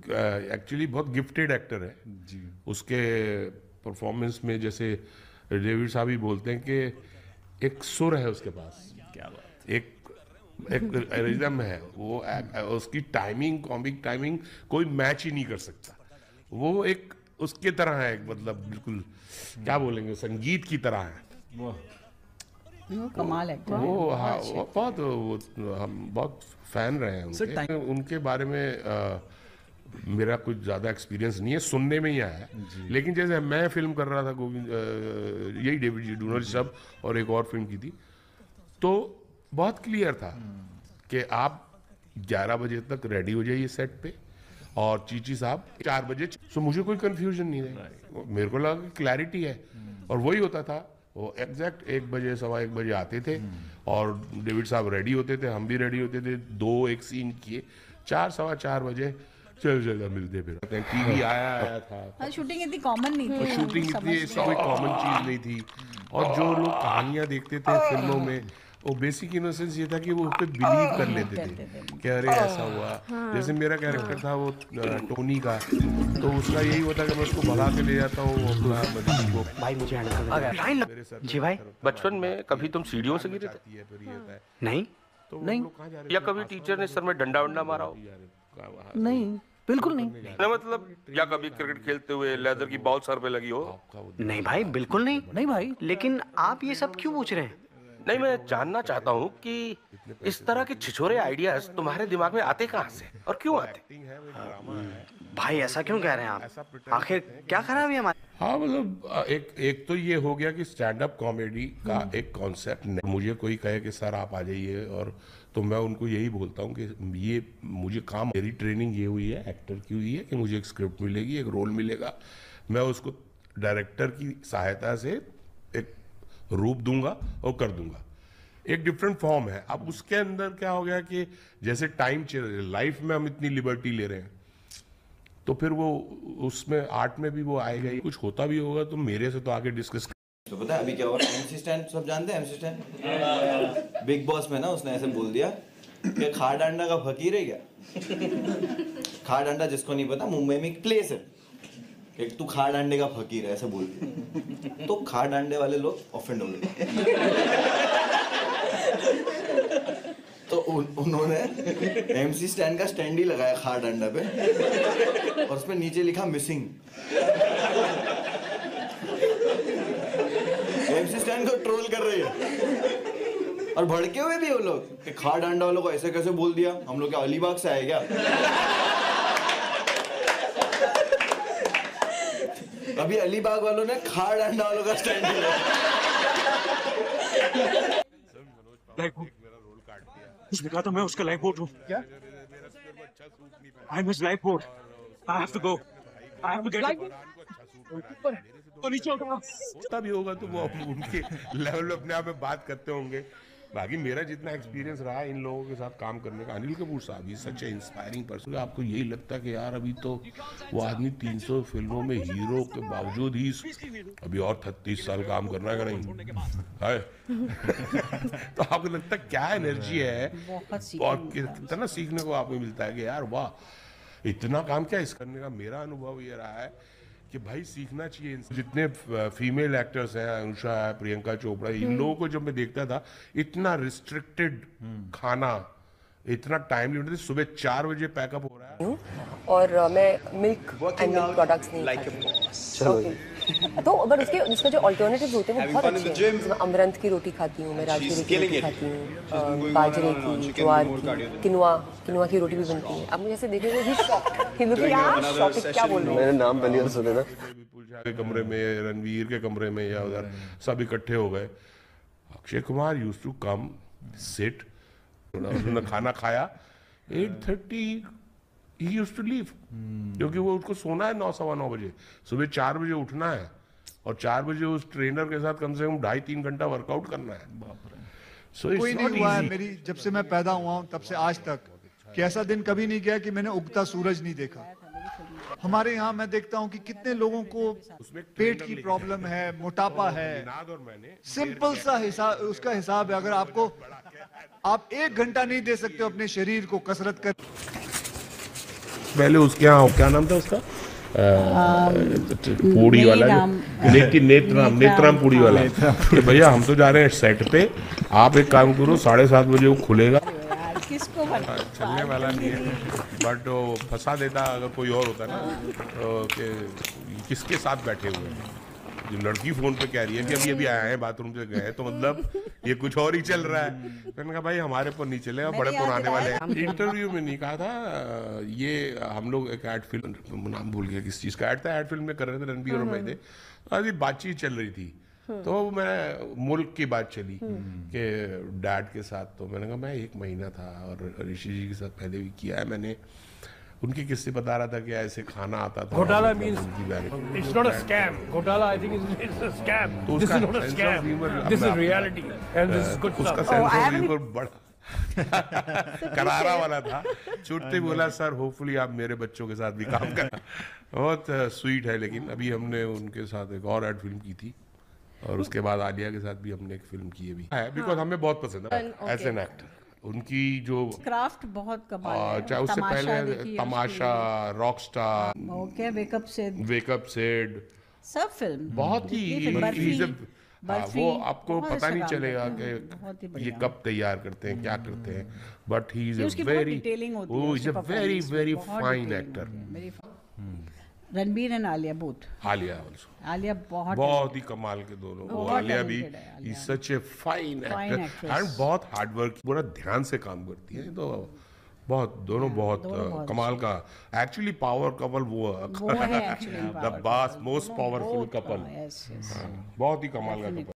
Actually बहुत gifted actor है जी। उसके परफॉर्मेंस में जैसे डेविड साहब ही बोलते हैं कि एक सुर है उसके पास, क्या बात, एक रिदम है वो, उसकी टाइमिंग, कॉमिक टाइमिंग कोई मैच ही नहीं कर सकता। वो एक उसके तरह है, मतलब बिल्कुल क्या बोलेंगे, संगीत की तरह है वो। कमाल है वो। हाँ, हम बहुत फैन रहे हैं उनके बारे में। मेरा कुछ ज़्यादा एक्सपीरियंस नहीं है, सुनने में ही आया है। लेकिन जैसे मैं फिल्म कर रहा था गोविंद, यही डेविड जी डूनर सब, और एक और फिल्म की थी, तो बहुत क्लियर था कि आप 11 बजे तक रेडी हो जाइए सेट पे, और चीची साहब 4 बजे। सो मुझे कोई कंफ्यूजन नहीं है, मेरे को लगा क्लैरिटी है, और वही होता था। वो एग्जैक्ट 1 बजे, सवा 1 बजे आते थे, और डेविड साहब रेडी होते थे, हम भी रेडी होते थे, 2 एक सीन किए, 4, सवा 4 बजे चल मिलते। फिर टीवी आया था। शूटिंग इतनी कॉमन नहीं थी, शूटिंग इतनी ऐसी कोई कॉमन चीज नहीं थी। और जो लोग कहानियां देखते थे फिल्मों में, वो बेसिक इनोसेंस ये था कि वो उस पर बिलीव कर लेते थे कि अरे ऐसा हुआ। जैसे मेरा कैरेक्टर था वो टोनी का, तो उसका यही होता कि मैं उसको भगा के ले जाता हूँ अपना मदद को। भाई मुझे मेरे सर जी भाई, बचपन में कभी तुम सीढ़ियों से गिरे थे? नहीं नहीं। या कभी टीचर ने सर में डंडा वंडा मारा हो? नहीं, बिल्कुल नहीं। ना मतलब, या कभी क्रिकेट खेलते हुए लेदर की बॉल सर पे लगी हो? नहीं भाई, बिल्कुल नहीं। नहीं भाई, लेकिन आप ये सब क्यों पूछ रहे हैं? नहीं, मैं जानना चाहता हूँ कि इस तरह के छिछोरे आइडियाज तुम्हारे दिमाग में आते कहाँ से और क्यों आते? भाई ऐसा क्यों कह रहे हैं आप? आखिर क्या खराबी है हमारी? हाँ, मतलब एक तो ये हो गया कि स्टैंड अप कॉमेडी का एक कॉन्सेप्ट, मुझे कोई कहे कि सर आप आ जाइए, और तो मैं उनको यही बोलता हूँ कि ये मुझे काम, मेरी ट्रेनिंग ये हुई है, एक्टर की हुई है कि मुझे एक स्क्रिप्ट मिलेगी, एक रोल मिलेगा, मैं उसको डायरेक्टर की सहायता से एक रूप दूंगा और कर दूंगा। एक डिफरेंट फॉर्म है। अब उसके अंदर क्या हो गया कि जैसे टाइम लाइफ में हम इतनी लिबर्टी ले रहे हैं, तो फिर वो उसमें आर्ट में भी वो आएगा ही। कुछ होता भी होगा तो मेरे से तो आगे डिस्कस। तो पता है अभी क्या हुआ? एमसी स्टैंड सब जानते हैं? एमसी स्टैंड बिग बॉस में ना उसने ऐसे बोल दिया कि खाड़ डांडा का फकीर है क्या? खाड़ डांडा जिसको नहीं पता, मुंबई में एक प्लेस है, एक तू खाड़ डांडे का फकीर है, ऐसे बोल दिया। तो खाड़ डांडे वाले लोग ऑफेंड हो गए। तो उन्होंने एमसी स्टैंड का स्टैंड ही लगाया खाड़ डांडा पे, और उसमें नीचे लिखा मिसिंग। एमसी स्टैंड को ट्रोल कर रही है, और भड़के हुए भी वो लोग कि खाड़ डांडा वालों को ऐसे कैसे बोल दिया, हम लोग क्या अलीबाग से आए क्या? अभी अलीबाग वालों ने खाड़ डांडा वालों का स्टैंड लिया। उसने कहा था मैं उसका लाइफ बोट हूँ। क्या? I miss life boat. I have to go. I have to get it. तो नीचे होता भी होगा तो वो उनके लेवल अपने आप में बात करते होंगे। बाकी मेरा जितना एक्सपीरियंस रहा इन लोगों के साथ काम करने का, अनिल कपूर साहब ही सच इंस्पायरिंग पर्सन। आपको यही लगता है कि यार अभी तो वो आदमी 300 फिल्मों में हीरो के बावजूद ही अभी और 36 साल काम करना है, नहीं तो आपको लगता है क्या एनर्जी है, और कितना सीखने को आपको मिलता है कि यार वाह, इतना काम क्या इस करने का। मेरा अनुभव ये रहा है कि भाई सीखना चाहिए। जितने फीमेल एक्टर्स हैं, अनुषा है, प्रियंका चोपड़ा, इन लोगों को जब मैं देखता था, इतना रिस्ट्रिक्टेड खाना, इतना टाइम लिमिटेड, सुबह 4 बजे पैकअप हो रहा है। और मैं मिल्क एंड मिल्क प्रोडक्ट्स नहीं खाती। तो बट उसके जो अल्टरनेटिव्स होते हैं वो बहुत अच्छे हैं। मैं अमरंथ की रोटी खाती हूँ, मैं राजगिरी की रोटी खाती हूँ, बाजरे की, ज्वार की, किनुआ की रोटी भी बनती है। अब मुझे ऐसे देखेंगे भी शॉक, क्या बोल रहे हैं? मेरे नाम पहली बार सुने ना। विपुल झा के कमरे में, रणवीर के कमरे में, या उधर सब इकट्ठे हो गए। Akshay Kumar used to come sit, उन्होंने खाना खाया 8:30 he used to leave, क्योंकि वो उसको सोना है 9, सवा 9 बजे, सुबह 4 बजे उठना है, और 4 बजे उस ट्रेनर के साथ कम से कम 2.5-3 घंटा वर्कआउट करना है। कोई नहीं हुआ है मेरी जब से मैं पैदा हुआ हूँ तब से आज तक कि ऐसा दिन कभी नहीं गया कि मैंने उगता सूरज नहीं देखा। हमारे यहाँ मैं देखता हूँ कि कितने लोगों को पेट की प्रॉब्लम है, मोटापा है। सिंपल सा हिसाब, उसका हिसाब है, अगर आप 1 घंटा नहीं दे सकते हो अपने शरीर को कसरत कर। पहले उसके यहाँ क्या नाम था उसका पूड़ी वाला नेत्राम पूड़ी वाला कि भैया हम तो जा रहे हैं सेट पे, आप एक काम करो 7:30 बजे वो खुलेगा। किसको चलने वाला नहीं है, बट वो फंसा देता अगर कोई और होता ना, कि किसके साथ बैठे हुए हैं। जो लड़की फोन पे कह रही है कि अभी अभी आया है बाथरूम से गए, तो मतलब ये कुछ और ही चल रहा है। मैंने कहा भाई हमारे पर नहीं चलेगा, बड़े पुराने वाले हैं। इंटरव्यू में नहीं कहा था ये, हम लोग एक एड फिल्म, नाम भूल गया किस चीज़ का एड था, एड फिल्म में कर रहे थे रणबीर और मैं थे, अभी बातचीत चल रही थी, तो मैं मुल्क की बात चली कि डैड के साथ, तो मैंने कहा मैं 1 महीना था और ऋषि जी के साथ पहले भी किया है मैंने, उनके किस्से बता रहा था कि ऐसे खाना आता था। घोटाला means it's not a scam, घोटाला I think it's a scam, this is not a scam, this is reality and this is good stuff. उसका सेंस ऑफ ह्यूमर बड़ा करारा वाला था, छूटते बोला सर होपफुली आप मेरे बच्चों के साथ भी काम करना। बहुत स्वीट है। लेकिन अभी हमने उनके साथ एक और एड फिल्म की थी, और उसके बाद आलिया के साथ भी हमने एक फिल्म की है, बिकॉज हमें बहुत पसंद है एज एन एक्टर। उनकी जो क्राफ्ट बहुत कमाल है। चाहे उससे पहले तमाशा, रॉकस्टार, ओके, वेकअप सेड, सब फिल्म बहुत ही वो आपको पता नहीं चलेगा कि ये कब तैयार करते हैं, क्या करते हैं, but he is a very very fine actor. Ranbir and Alia both. Alia बहुत ही कमाल के दोनों, वो आलिया भी is such a fine actor and बहुत हार्ड वर्क, पूरा ध्यान से काम करती है, तो बहुत दोनों बहुत कमाल का एक्चुअली पावर कपल वो है द मोस्ट पावरफुल कपल, बहुत ही कमाल का कपल।